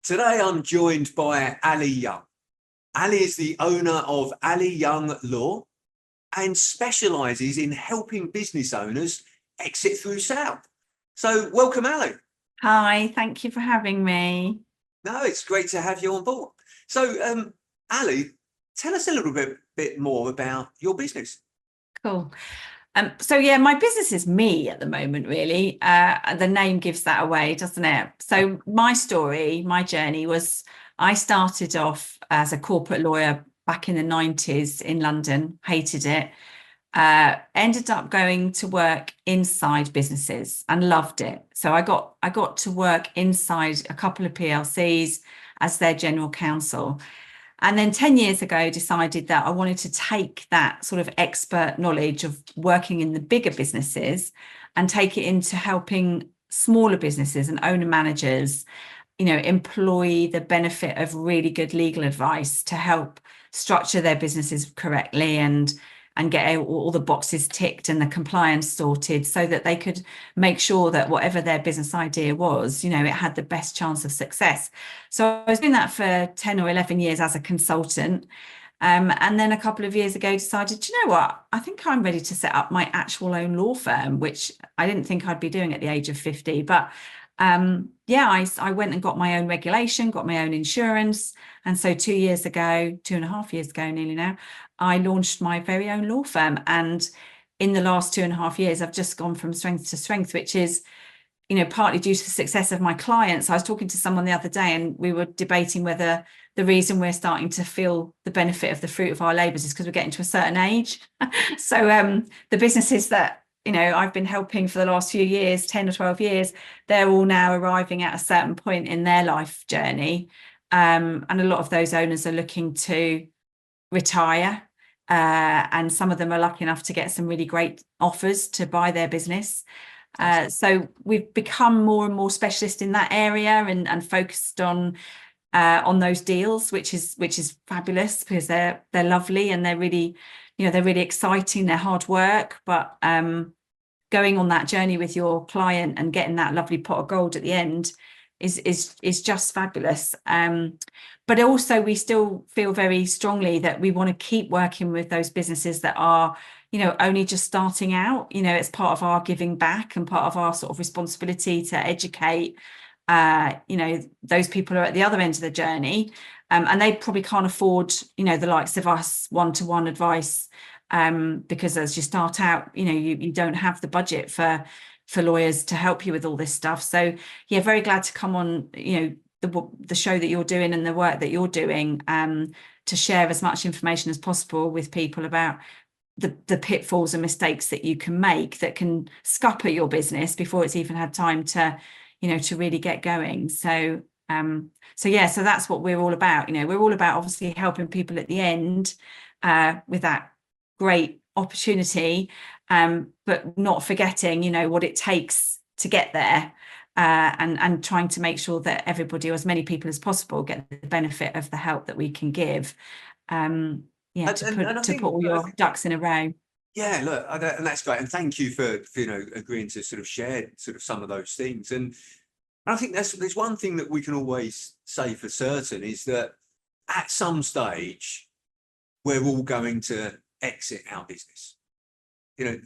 Today I'm joined by Aly Young. Aly is the owner of Aly Young Law and specialises in helping business owners exit through sale. So welcome, Aly. Hi, thank you for having me. No, it's great to have you on board. So, Aly, tell us a little bit more about your business. Cool. So yeah, my business is me at the moment, really. The name gives that away, doesn't it? So my story, my journey was, I started off as a corporate lawyer back in the 90s in London, hated it. Ended up going to work inside businesses and loved it. So I got to work inside a couple of PLCs as their general counsel. And then 10 years ago, decided that I wanted to take that sort of expert knowledge of working in the bigger businesses and take it into helping smaller businesses and owner managers, employ the benefit of really good legal advice to help structure their businesses correctly and get all the boxes ticked and the compliance sorted so that they could make sure that whatever their business idea was, it had the best chance of success. So I was doing that for 10 or 11 years as a consultant. And then a couple of years ago decided, you know what, I think I'm ready to set up my actual own law firm, which I didn't think I'd be doing at the age of 50. But I went and got my own regulation, got my own insurance. And so 2.5 years ago, nearly now, I launched my very own law firm. And in the last 2.5 years, I've just gone from strength to strength, which is, partly due to the success of my clients. I was talking to someone the other day and we were debating whether the reason we're starting to feel the benefit of the fruit of our labours is because we're getting to a certain age. So the businesses that, I've been helping for the last few years, 10 or 12 years, they're all now arriving at a certain point in their life journey. And a lot of those owners are looking to retire. And some of them are lucky enough to get some really great offers to buy their business. So we've become more and more specialist in that area and focused on those deals, which is fabulous because they're lovely and they're really, they're really exciting. They're hard work, but going on that journey with your client and getting that lovely pot of gold at the end is just fabulous. But also we still feel very strongly that we want to keep working with those businesses that are, only just starting out. It's part of our giving back and part of our sort of responsibility to educate, those people are at the other end of the journey, and they probably can't afford, the likes of us one-to-one advice, because as you start out, you don't have the budget for lawyers to help you with all this stuff. So yeah, very glad to come on, the show that you're doing and the work that you're doing, to share as much information as possible with people about the pitfalls and mistakes that you can make that can scupper your business before it's even had time to, to really get going. So so that's what we're all about. We're all about obviously helping people at the end, with that great opportunity, but not forgetting, what it takes to get there, and trying to make sure that everybody, or as many people as possible, get the benefit of the help that we can give. To put all your ducks in a row. Yeah, look, and that's great. And thank you for agreeing to sort of share sort of some of those things. And I think there's one thing that we can always say for certain is that at some stage we're all going to exit our business. It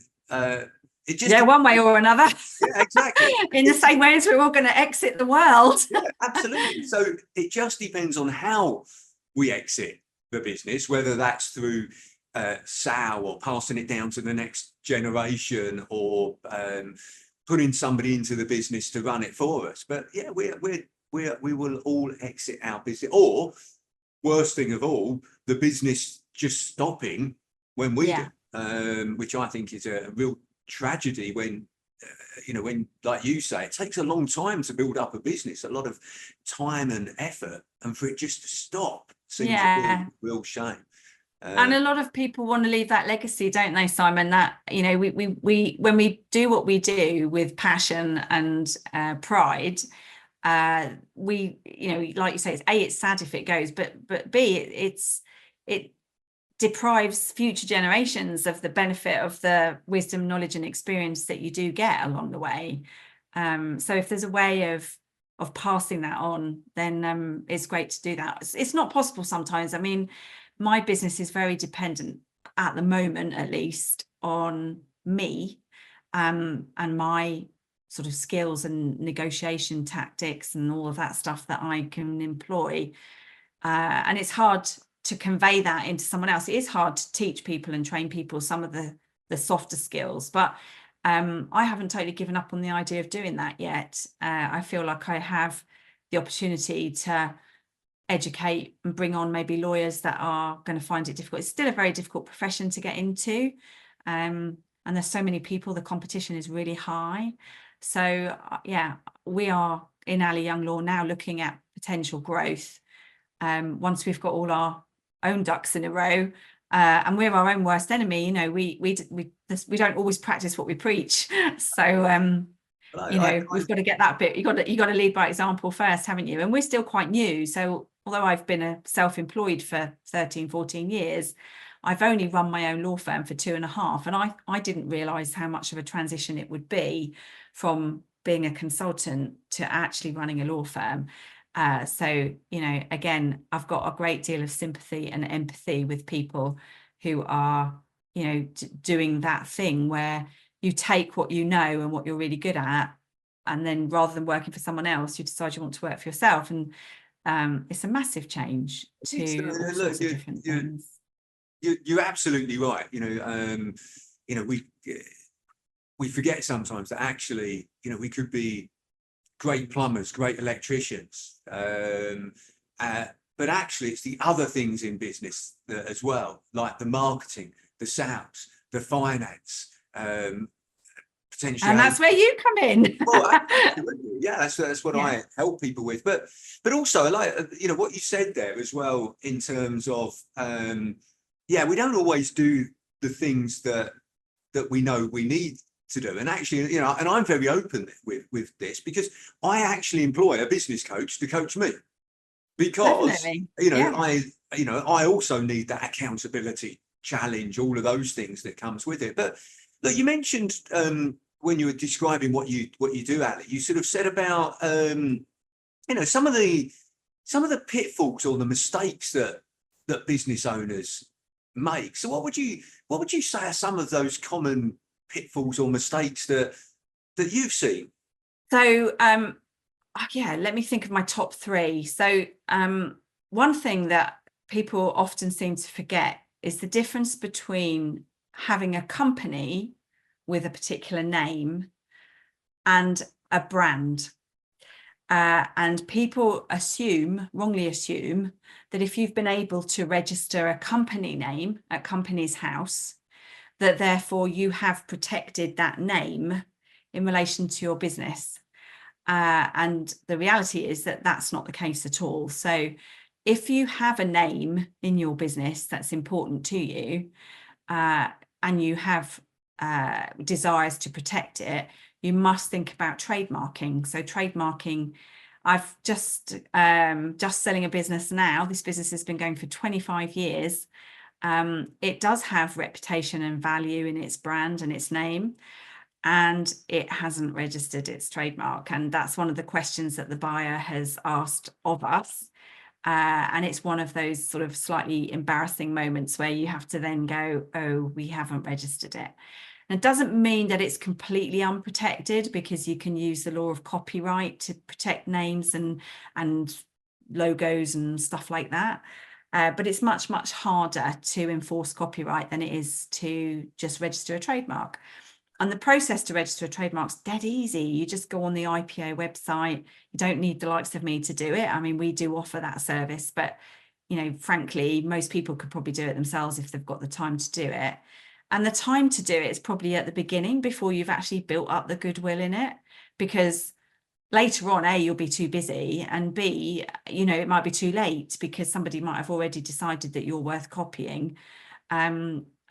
just one way or another. Yeah, exactly. In the same way as we're all going to exit the world. Yeah, absolutely. So it just depends on how we exit the business, whether that's through sale or passing it down to the next generation, or putting somebody into the business to run it for us. But yeah, we will all exit our business, or worst thing of all, the business just stopping when we do, which I think is a real tragedy when, when, like you say, it takes a long time to build up a business, a lot of time and effort, and for it just to stop seems a real shame. And a lot of people want to leave that legacy, don't they, Simon? That, we when we do what we do with passion and pride, we, like you say, it's sad if it goes, but B, it deprives future generations of the benefit of the wisdom, knowledge and experience that you do get along the way. So if there's a way of of passing that on, then it's great to do that. It's not possible sometimes. I mean, my business is very dependent at the moment, at least, on me and my sort of skills and negotiation tactics and all of that stuff that I can employ. And it's hard to convey that into someone else. It is hard to teach people and train people some of the softer skills, but I haven't totally given up on the idea of doing that yet. I feel like I have the opportunity to educate and bring on maybe lawyers that are going to find it difficult. It's still a very difficult profession to get into. And there's so many people, the competition is really high. So yeah, we are in Aly Young Law now looking at potential growth. Once we've got all our own ducks in a row, and we're our own worst enemy, you know, we don't always practice what we preach. So you know, we've got to get that bit. You got to lead by example first, haven't you? And we're still quite new. So although I've been a self-employed for 13, 14 years, I've only run my own law firm for 2.5. And I didn't realize how much of a transition it would be from being a consultant to actually running a law firm. So, you know, again, I've got a great deal of sympathy and empathy with people who are, you know, doing that thing where you take what you know and what you're really good at, and then rather than working for someone else, you decide you want to work for yourself. And it's a massive change to all sorts of different things. You're absolutely right. You know, we forget sometimes that actually, you know, we could be great plumbers, great electricians, but actually it's the other things in business as well, like the marketing, the sales, the finance, potentially. And that's where you come in. Well, yeah, that's what I help people with. But also, like, you know, what you said there as well in terms of, yeah, we don't always do the things that we know we need to do. And actually, you know, and I'm very open with this because I actually employ a business coach to coach me because, Definitely. you know, I also need that accountability challenge, all of those things that comes with it. But look, you mentioned when you were describing what you do, Aly, you sort of said about you know, some of the pitfalls or the mistakes that business owners make. So what would you say are some of those common pitfalls or mistakes that you've seen? So yeah, let me think of my top 3. So one thing that people often seem to forget is the difference between having a company with a particular name and a brand. And people wrongly assume that if you've been able to register a company name at Companies House, that therefore you have protected that name in relation to your business. And the reality is that that's not the case at all. So if you have a name in your business that's important to you, and you have desires to protect it, you must think about trademarking. So trademarking, I've just selling a business now. This business has been going for 25 years. It does have reputation and value in its brand and its name, and it hasn't registered its trademark. And that's one of the questions that the buyer has asked of us. And it's one of those sort of slightly embarrassing moments where you have to then go, oh, we haven't registered it. And it doesn't mean that it's completely unprotected, because you can use the law of copyright to protect names and logos and stuff like that. But it's much, much harder to enforce copyright than it is to just register a trademark. And the process to register a trademark's dead easy. You just go on the IPO website. You don't need the likes of me to do it. I mean, we do offer that service, but, you know, frankly, most people could probably do it themselves if they've got the time to do it. And the time to do it is probably at the beginning, before you've actually built up the goodwill in it, because later on, A, you'll be too busy, and B, you know, it might be too late because somebody might have already decided that you're worth copying.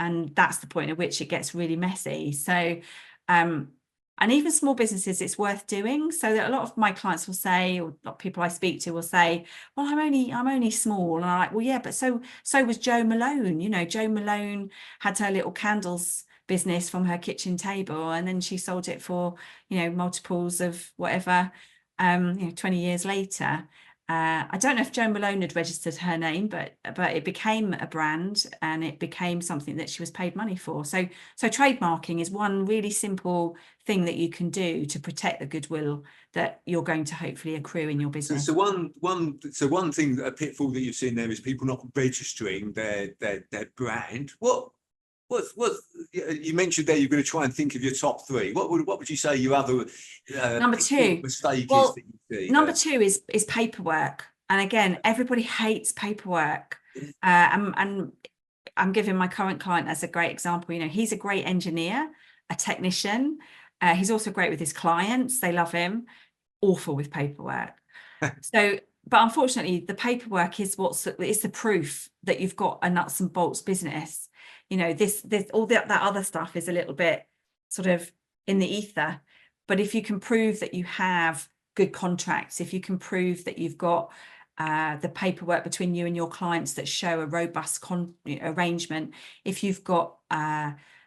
And that's the point at which it gets really messy. So, and even small businesses, it's worth doing. So that a lot of my clients will say, or a lot of people I speak to will say, well, I'm only small. And I'm like, well, yeah, but so was Jo Malone. You know, Jo Malone had her little candles business from her kitchen table, and then she sold it for, you know, multiples of whatever. 20 years later. I don't know if Joan Malone had registered her name, but it became a brand and it became something that she was paid money for. So trademarking is one really simple thing that you can do to protect the goodwill that you're going to hopefully accrue in your business. So one thing, a pitfall that you've seen there is people not registering their brand. What you mentioned there, you're going to try and think of your top three. What would you say your other number two mistake well, is that you see? Number two is paperwork. And again, everybody hates paperwork. And I'm giving my current client as a great example. He's a great engineer, a technician. He's also great with his clients. They love him. Awful with paperwork. But unfortunately, the paperwork is it's the proof that you've got a nuts and bolts business. This all that other stuff is a little bit sort of in the ether. But if you can prove that you have good contracts, if you can prove that you've got the paperwork between you and your clients that show a robust arrangement, if you've got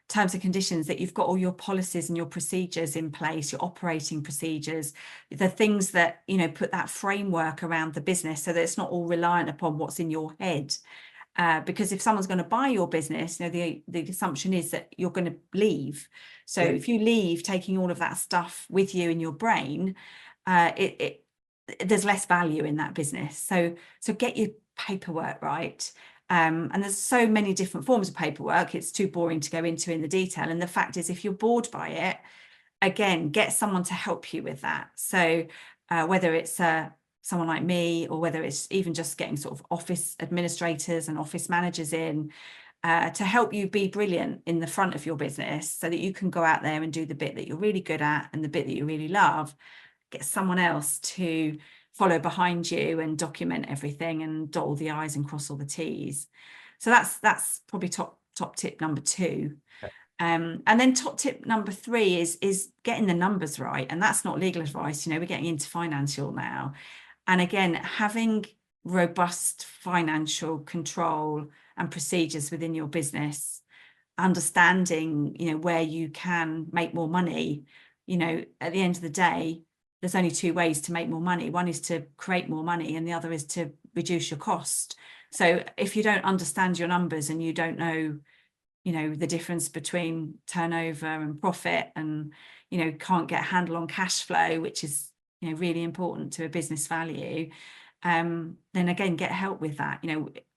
terms and conditions, that you've got all your policies and your procedures in place, your operating procedures, the things that, put that framework around the business so that it's not all reliant upon what's in your head. Because if someone's going to buy your business, the assumption is that you're going to leave. So if you leave taking all of that stuff with you in your brain, there's less value in that business. So get your paperwork right. And there's so many different forms of paperwork, it's too boring to go into in the detail. And the fact is, if you're bored by it, again, get someone to help you with that. So whether it's someone like me, or whether it's even just getting sort of office administrators and office managers in to help you be brilliant in the front of your business so that you can go out there and do the bit that you're really good at and the bit that you really love. Get someone else to follow behind you and document everything and dot all the I's and cross all the T's. So that's probably top tip number two. And then top tip number three is getting the numbers right. And that's not legal advice. We're getting into financial now. And again, having robust financial control and procedures within your business, understanding, where you can make more money. At the end of the day, there's only two ways to make more money. One is to create more money and the other is to reduce your cost. So if you don't understand your numbers and you don't know, the difference between turnover and profit, and, can't get a handle on cash flow, which is, really important to a business value, then again, get help with that.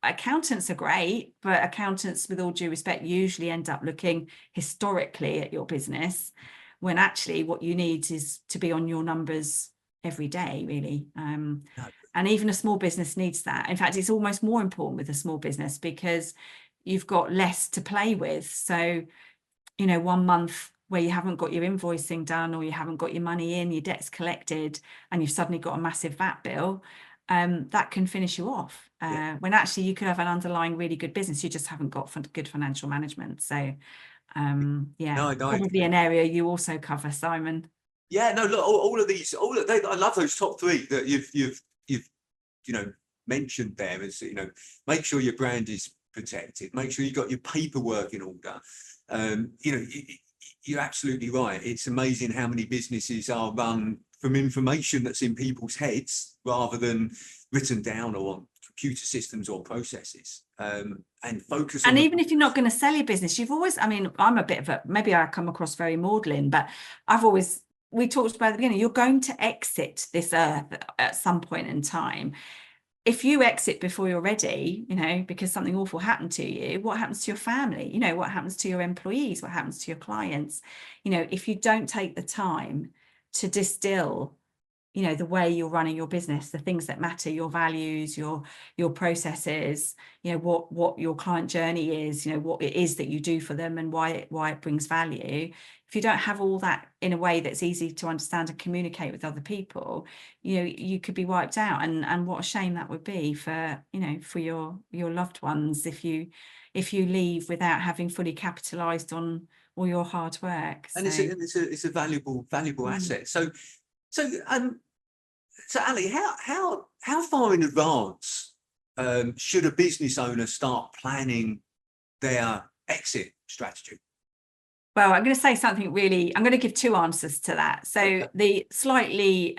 Accountants are great, but accountants, with all due respect, usually end up looking historically at your business, when actually what you need is to be on your numbers every day, really. And even a small business needs that. In fact, it's almost more important with a small business because you've got less to play with. So, 1 month where you haven't got your invoicing done, or you haven't got your money in, your debt's collected, and you've suddenly got a massive VAT bill, that can finish you off. When actually you could have an underlying really good business, you just haven't got good financial management. So probably an area you also cover, Simon. Yeah, no, look, all of these, I love those top three that you've mentioned there. Is make sure your brand is protected, make sure you've got your paperwork in order. You're absolutely right. It's amazing how many businesses are run from information that's in people's heads rather than written down or on computer systems or processes. And focus on. And even if you're not going to sell your business, you've always, I'm a bit of maybe I come across very maudlin, but we talked about at the beginning, you're going to exit this earth at some point in time. If you exit before you're ready, because something awful happened to you, what happens to your family? What happens to your employees? What happens to your clients? If you don't take the time to distill, the way you're running your business, the things that matter, your values, your processes, what your client journey is, what it is that you do for them and why it brings value. If you don't have all that in a way that's easy to understand and communicate with other people, you could be wiped out. And what a shame that would be for your loved ones if you leave without having fully capitalized on all your hard work. And it's a valuable asset. So Aly, how far in advance should a business owner start planning their exit strategy? Well, I'm going to say something I'm going to give two answers to that. So the slightly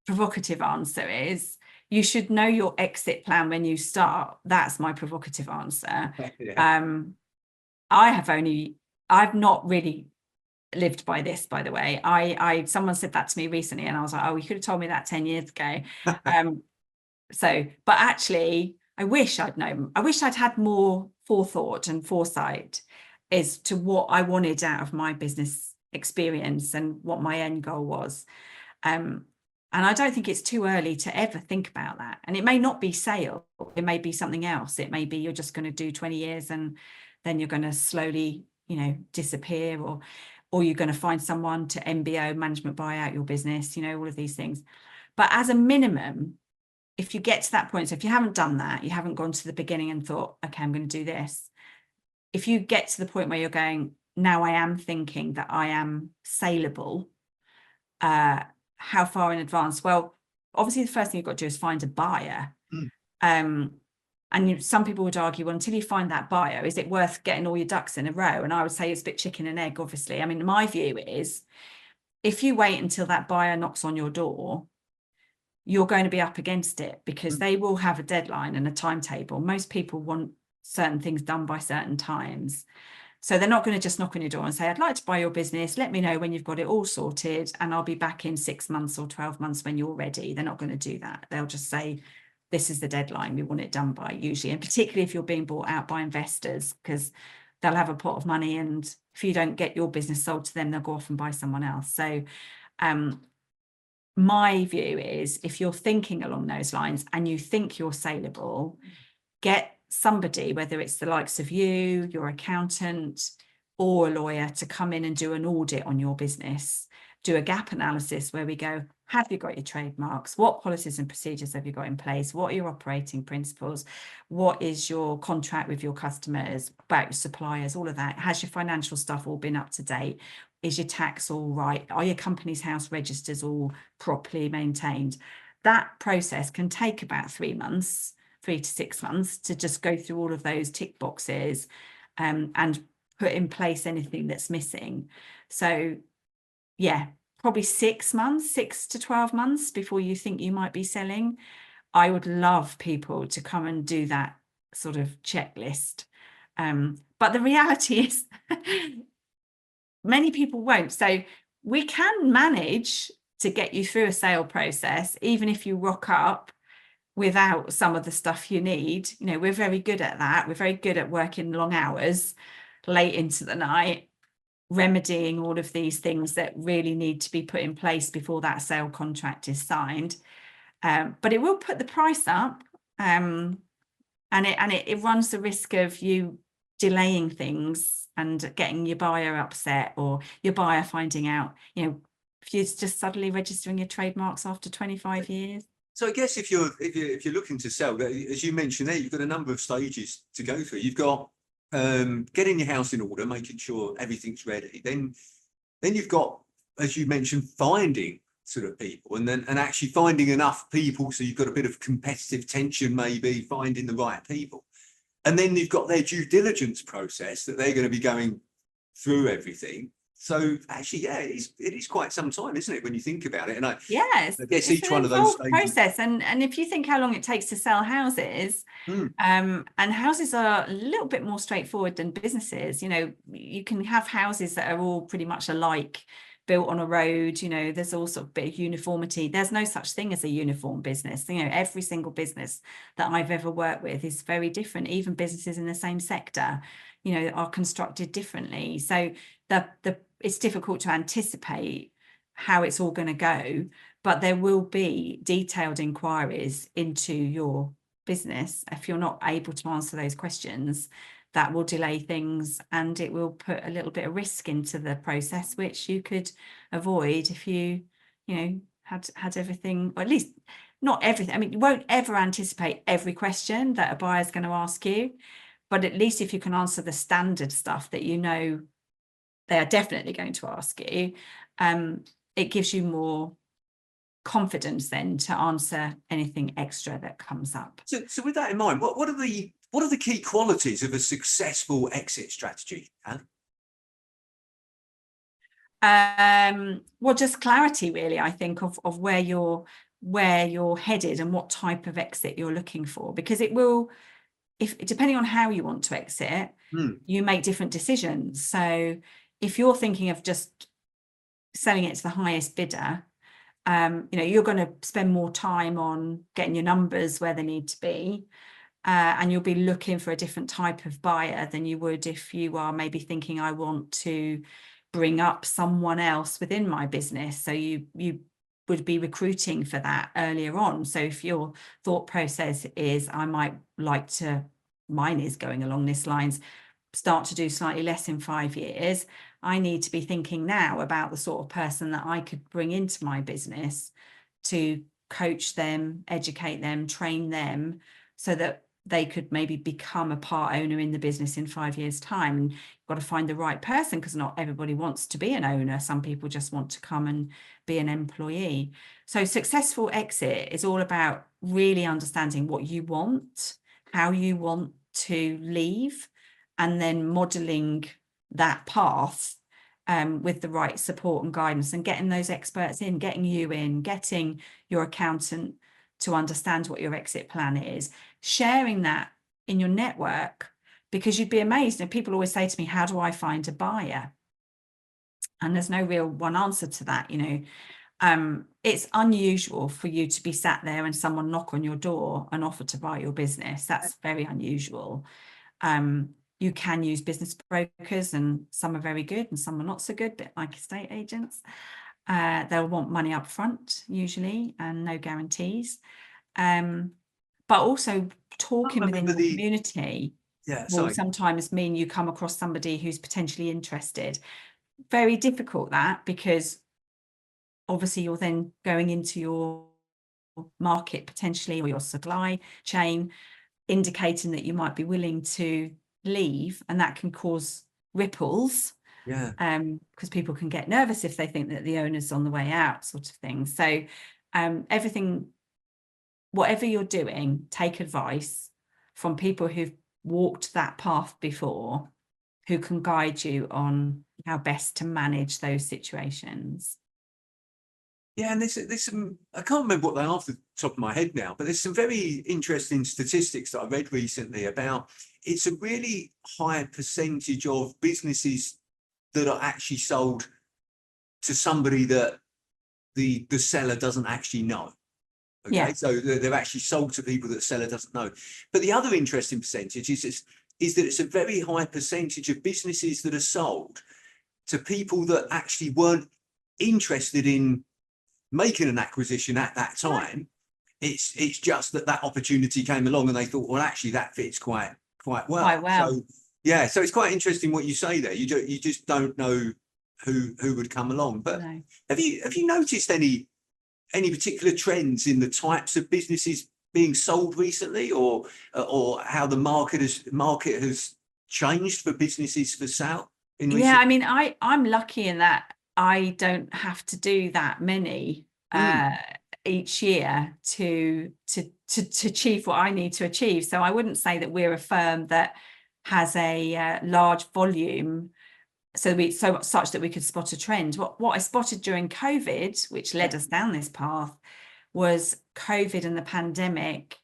provocative answer is you should know your exit plan when you start. That's my provocative answer. Yeah. I've not really lived by this, by the way. Someone said that to me recently and I was like, oh, you could have told me that 10 years ago. But actually I wish I'd had more forethought and foresight as to what I wanted out of my business experience and what my end goal was. And I don't think it's too early to ever think about that. And it may not be sale, it may be something else. It may be you're just going to do 20 years and then you're going to slowly, disappear, or you're going to find someone to MBO, management buyout your business, all of these things. But as a minimum, if you get to that point, so if you haven't done that, you haven't gone to the beginning and thought, okay, I'm going to do this. If you get to the point where you're going, now I am thinking that I am saleable, how far in advance? Well, obviously the first thing you've got to do is find a buyer. And some people would argue, well, until you find that buyer, is it worth getting all your ducks in a row? And I would say it's a bit chicken and egg, obviously. I mean, my view is if you wait until that buyer knocks on your door, you're going to be up against it because they will have a deadline and a timetable. Most people want certain things done by certain times. So they're not going to just knock on your door and say, I'd like to buy your business. Let me know when you've got it all sorted and I'll be back in 6 months or 12 months when you're ready. They're not going to do that. They'll just say, this is the deadline we want it done by, usually. And particularly if you're being bought out by investors, because they'll have a pot of money. And if you don't get your business sold to them, they'll go off and buy someone else. So my view is if you're thinking along those lines and you think you're saleable, get somebody, whether it's the likes of you, your accountant, or a lawyer, to come in and do an audit on your business, do a gap analysis where we go, have you got your trademarks? What policies and procedures have you got in place? What are your operating principles? What is your contract with your customers, about your suppliers, all of that? Has your financial stuff all been up to date? Is your tax all right? Are your company's house registers all properly maintained? That process can take about 3 months, 3 to 6 months, to just go through all of those tick boxes and put in place anything that's missing. So yeah, probably 6 months, 6 to 12 months before you think you might be selling. I would love people to come and do that sort of checklist. But the reality is many people won't. So we can manage to get you through a sale process, even if you rock up without some of the stuff you need. We're very good at that. We're very good at working long hours, late into the night, remedying all of these things that really need to be put in place before that sale contract is signed. But it will put the price up, and it runs the risk of you delaying things and getting your buyer upset, or your buyer finding out, if you're just suddenly registering your trademarks after 25 years. So I guess if you're looking to sell, as you mentioned there, you've got a number of stages to go through. You've got getting your house in order, making sure everything's ready. Then you've got, as you mentioned, finding sort of people, and actually finding enough people, so you've got a bit of competitive tension, maybe finding the right people. And then you've got their due diligence process that they're going to be going through everything. So actually, yeah, it is quite some time, isn't it, when you think about it? And I guess each one of those process. And if you think how long it takes to sell houses, and houses are a little bit more straightforward than businesses. You can have houses that are all pretty much alike, built on a road. There's all sort of bit of uniformity. There's no such thing as a uniform business. Every single business that I've ever worked with is very different. Even businesses in the same sector, are constructed differently. So it's difficult to anticipate how it's all going to go, but there will be detailed inquiries into your business. If you're not able to answer those questions, that will delay things, and it will put a little bit of risk into the process, which you could avoid if you had everything, or at least not everything. I mean, you won't ever anticipate every question that a buyer's going to ask you, but at least if you can answer the standard stuff that they are definitely going to ask you, it gives you more confidence then to answer anything extra that comes up. So with that in mind, what are the key qualities of a successful exit strategy, Aly? Well, just clarity, really, I think, of where you're where you're headed and what type of exit you're looking for, because it will, if depending on how you want to exit, you make different decisions. So if you're thinking of just selling it to the highest bidder, you're going to spend more time on getting your numbers where they need to be, and you'll be looking for a different type of buyer than you would if you are maybe thinking, I want to bring up someone else within my business. So you would be recruiting for that earlier on. So if your thought process is, I might like to, mine is going along this lines, start to do slightly less in 5 years, I need to be thinking now about the sort of person that I could bring into my business to coach them, educate them, train them, so that they could maybe become a part owner in the business in 5 years' time. And you've got to find the right person, because not everybody wants to be an owner. Some people just want to come and be an employee. So successful exit is all about really understanding what you want, how you want to leave, and then modeling that path with the right support and guidance, and getting those experts in, getting you in, getting your accountant to understand what your exit plan is, sharing that in your network, because you'd be amazed. And people always say to me, how do I find a buyer? And there's no real one answer to that. It's unusual for you to be sat there and someone knock on your door and offer to buy your business. That's very unusual. You can use business brokers, and some are very good and some are not so good, a bit like estate agents. They'll want money up front usually, and no guarantees. But also talking within the community will sometimes mean you come across somebody who's potentially interested. Very difficult, that, because obviously you're then going into your market potentially, or your supply chain, indicating that you might be willing to leave, and that can cause ripples, because people can get nervous if they think that the owner's on the way out, sort of thing. So whatever you're doing, take advice from people who've walked that path before, who can guide you on how best to manage those situations. Yeah, and there's some, I can't remember what they are off the top of my head now, but there's some very interesting statistics that I read recently about, it's a really high percentage of businesses that are actually sold to somebody that the seller doesn't actually know. Okay, yeah. So they're actually sold to people that the seller doesn't know. But the other interesting percentage is that it's a very high percentage of businesses that are sold to people that actually weren't interested in making an acquisition at that time. It's just that opportunity came along and they thought, well, actually that fits quite well. So yeah, so it's quite interesting what you say there. You just don't know who would come along. But no. Have you noticed any particular trends in the types of businesses being sold recently, or how the market has changed for businesses for sale? Yeah, I mean, I'm lucky in that I don't have to do that many each year to achieve what I need to achieve. So I wouldn't say that we're a firm that has a large volume, such that we could spot a trend. What I spotted during COVID, which led us down this path, was COVID and the pandemic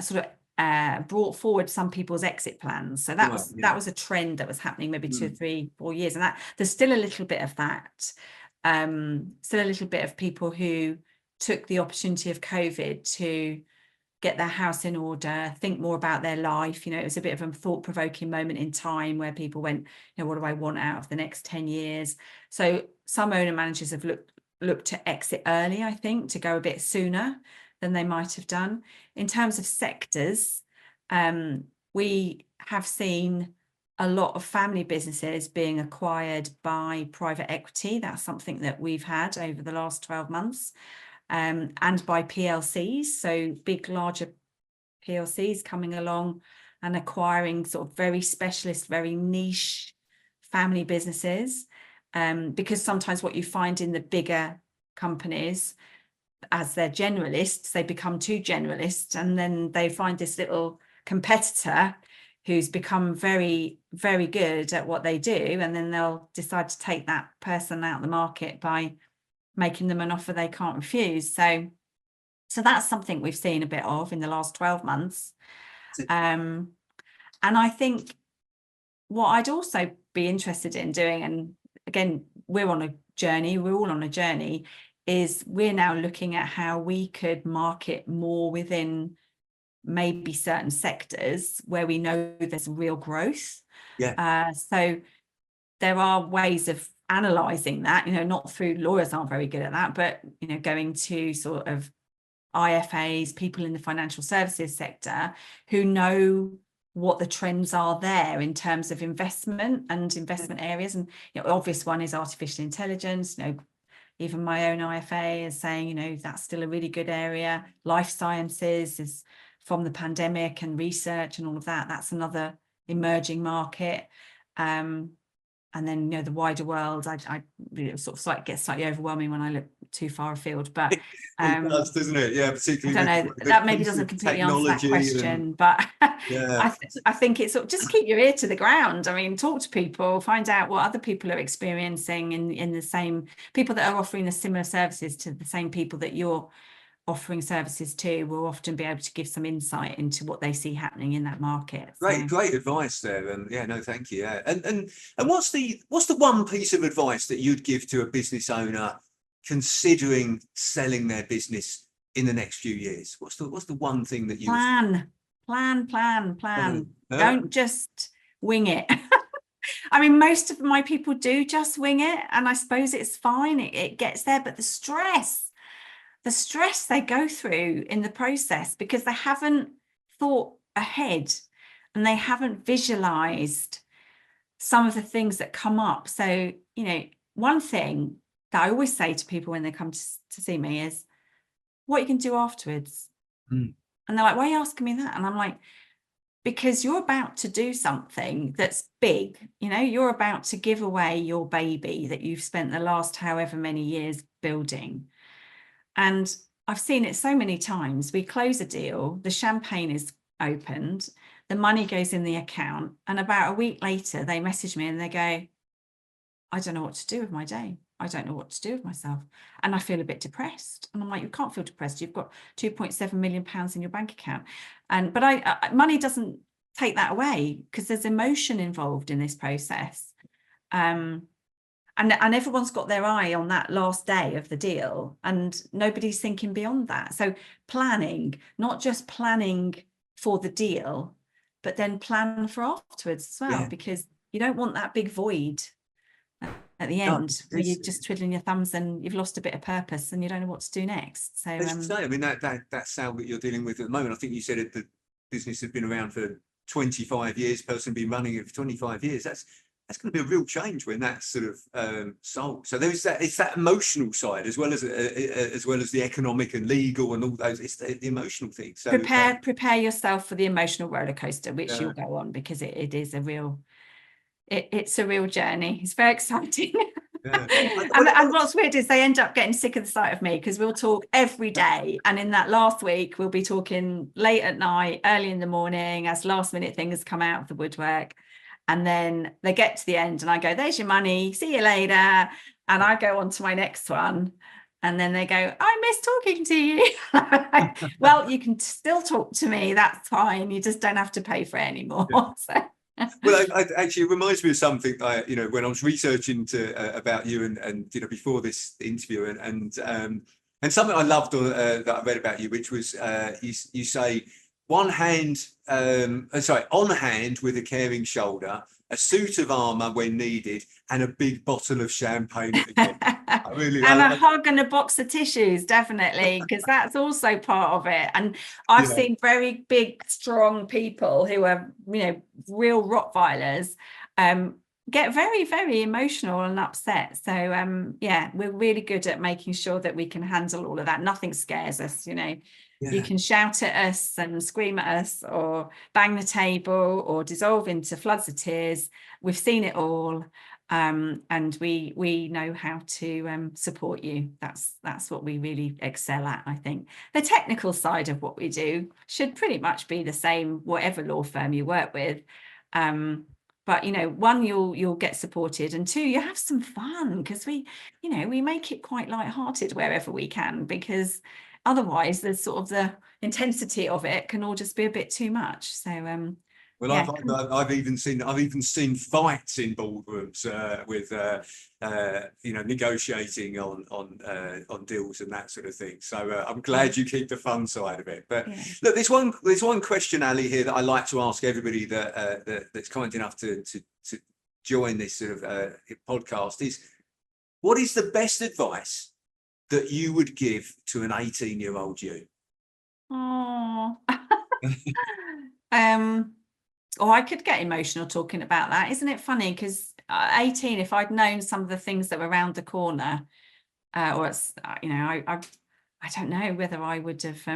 sort of brought forward some people's exit plans. So that was a trend that was happening maybe 2, 3, 4 years, and that there's still a little bit of that. Still a little bit of people who took the opportunity of COVID to get their house in order, think more about their life. It was a bit of a thought-provoking moment in time where people went, what do I want out of the next 10 years? So some owner managers have looked to exit early, I think, to go a bit sooner than they might have done. In terms of sectors, we have seen a lot of family businesses being acquired by private equity. That's something that we've had over the last 12 months. And by PLCs, so big, larger PLCs coming along and acquiring sort of very specialist, very niche family businesses. Because sometimes what you find in the bigger companies, as they're generalists, they become too generalist, and then they find this little competitor who's become very, very good at what they do, and then they'll decide to take that person out of the market by making them an offer they can't refuse. So So that's something we've seen a bit of in the last 12 months. And I think what I'd also be interested in doing, and again, we're on a journey, we're all on a journey, is we're now looking at how we could market more within maybe certain sectors where we know there's real growth. So there are ways of analysing that, not through, lawyers aren't very good at that, but, going to sort of IFAs, people in the financial services sector who know what the trends are there in terms of investment and investment areas. And obvious one is artificial intelligence. Even my own IFA is saying, that's still a really good area. Life sciences is from the pandemic and research and all of that. That's another emerging market. And then, the wider world, I sort of get slightly overwhelming when I look too far afield. But it does, doesn't it? Yeah, particularly. I don't know. That maybe doesn't completely answer that question, but I think it's sort of just keep your ear to the ground. I mean, talk to people, find out what other people are experiencing in the same, people that are offering the similar services to the same people that you're offering services to will often be able to give some insight into what they see happening in that market. Great advice there. And thank you. Yeah. And what's the one piece of advice that you'd give to a business owner considering selling their business in the next few years? What's the one thing that you plan? Don't just wing it. I mean, most of my people do just wing it, and I suppose it's fine, it gets there, but the stress they go through in the process, because they haven't thought ahead and they haven't visualized some of the things that come up. So, one thing that I always say to people when they come to see me is, what you can do afterwards. And they're like, why are you asking me that? And I'm like, because you're about to do something that's big. You're about to give away your baby that you've spent the last however many years building. And I've seen it so many times. We close a deal, the champagne is opened, the money goes in the account, and about a week later they message me and they go, I don't know what to do with my day. I don't know what to do with myself. And I feel a bit depressed. And I'm like, you can't feel depressed. You've got £2.7 million in your bank account. But money doesn't take that away, because there's emotion involved in this process. And everyone's got their eye on that last day of the deal, and nobody's thinking beyond that. So planning, not just planning for the deal, but then plan for afterwards as well, because you don't want that big void at the end where you're just twiddling your thumbs and you've lost a bit of purpose and you don't know what to do next. So I mean, that's how you're dealing with at the moment. I think you said the business has been around for 25 years, person been running it for 25 years. That's going to be a real change when that's sort of sold. So there's it's that emotional side as well as the economic and legal and all those. It's the emotional thing. So prepare yourself for the emotional roller coaster, which you'll go on, because it is a real. It's a real journey. It's very exciting. And what's weird is they end up getting sick of the sight of me, because we'll talk every day, and in that last week we'll be talking late at night, early in the morning, as last minute things come out of the woodwork. And then they get to the end and I go, there's your money, see you later. And I go on to my next one. And then they go, I miss talking to you. Well, you can still talk to me. That's fine. You just don't have to pay for it anymore. So. Well, actually, it reminds me of something when I was researching about you and before this interview, and something I loved that I read about you, which was you say, on hand with a caring shoulder, a suit of armour when needed, and a big bottle of champagne. And a hug and a box of tissues, definitely, because that's also part of it. And I've seen very big, strong people who are, real Rottweilers, get very, very emotional and upset. So, we're really good at making sure that we can handle all of that. Nothing scares us, You can shout at us and scream at us, or bang the table, or dissolve into floods of tears. We've seen it all, and we know how to support you. That's what we really excel at. I think the technical side of what we do should pretty much be the same, whatever law firm you work with. But, you know, one, you'll get supported, and two, you have some fun, because we make it quite lighthearted wherever we can, because otherwise there's sort of the intensity of it can all just be a bit too much. So Well, yeah. I've even seen fights in boardrooms with negotiating on deals and that sort of thing. So I'm glad you keep the fun side of it. But Yeah. look, there's one question, Ali, here that I like to ask everybody that's kind enough to join this sort of podcast is, what is the best advice that you would give to an 18-year-old you? Oh. Oh, I could get emotional talking about that. Isn't it funny? Because 18, if I'd known some of the things that were around the corner, or it's, I don't know whether I would have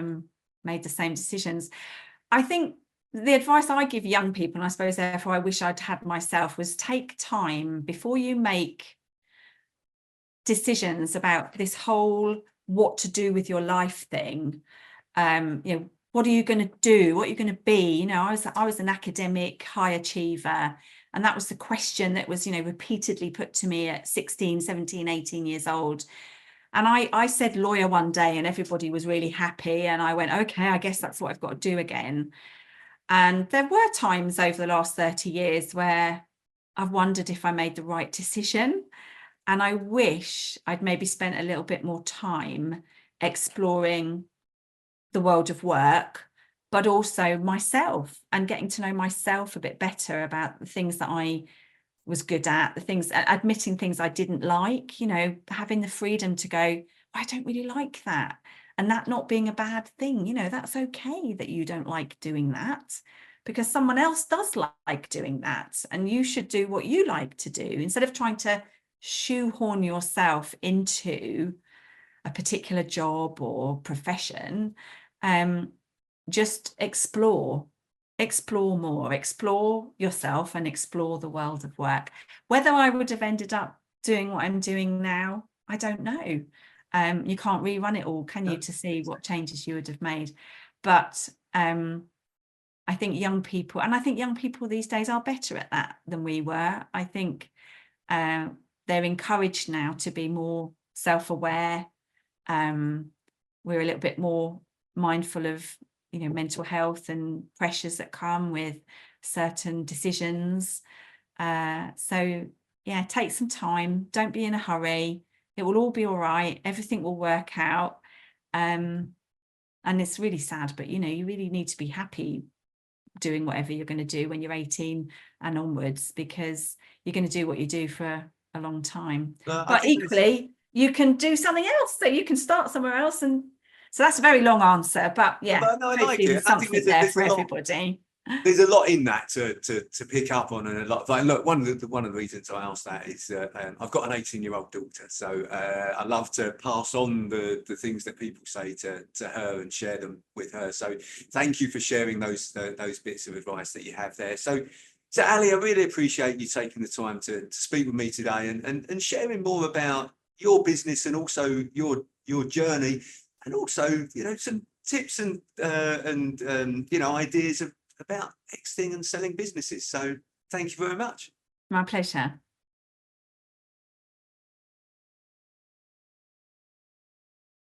made the same decisions. I think the advice I give young people, and I suppose therefore I wish I'd had myself, was take time before you make decisions about this whole what to do with your life thing. What are you going to do? What are you going to be? I was an academic high achiever, and that was the question that was, repeatedly put to me at 16, 17, 18 years old. And I said lawyer one day, and everybody was really happy. And I went, okay, I guess that's what I've got to do again. And there were times over the last 30 years where I've wondered if I made the right decision. And I wish I'd maybe spent a little bit more time exploring the world of work, but also myself, and getting to know myself a bit better about the things that I was good at, the things, admitting things I didn't like, having the freedom to go, I don't really like that. And that not being a bad thing, that's okay that you don't like doing that, because someone else does like doing that. And you should do what you like to do, instead of trying to shoehorn yourself into a particular job or profession. Just explore more, explore yourself, and explore the world of work. Whether I would have ended up doing what I'm doing now, I don't know. You can't rerun it all, can you, to see what changes you would have made? But I think young people these days are better at that than we were. I think they're encouraged now to be more self-aware. We're a little bit more mindful of mental health and pressures that come with certain decisions. So yeah, take some time, don't be in a hurry, it will all be all right, everything will work out. And it's really sad, but you really need to be happy doing whatever you're going to do when you're 18 and onwards, because you're going to do what you do for a long time. But equally, you can do something else, so you can start somewhere else. And so that's a very long answer, but yeah, no, I like it. there's something there for everybody. There's a lot in that to pick up on, and a lot. Like, look, one of the reasons I asked that is I've got an 18-year-old daughter, so I love to pass on the things that people say to her and share them with her. So thank you for sharing those bits of advice that you have there. So Ali, I really appreciate you taking the time to speak with me today and sharing more about your business, and also your journey, and also some tips and ideas about exiting and selling businesses. So thank you very much. My pleasure.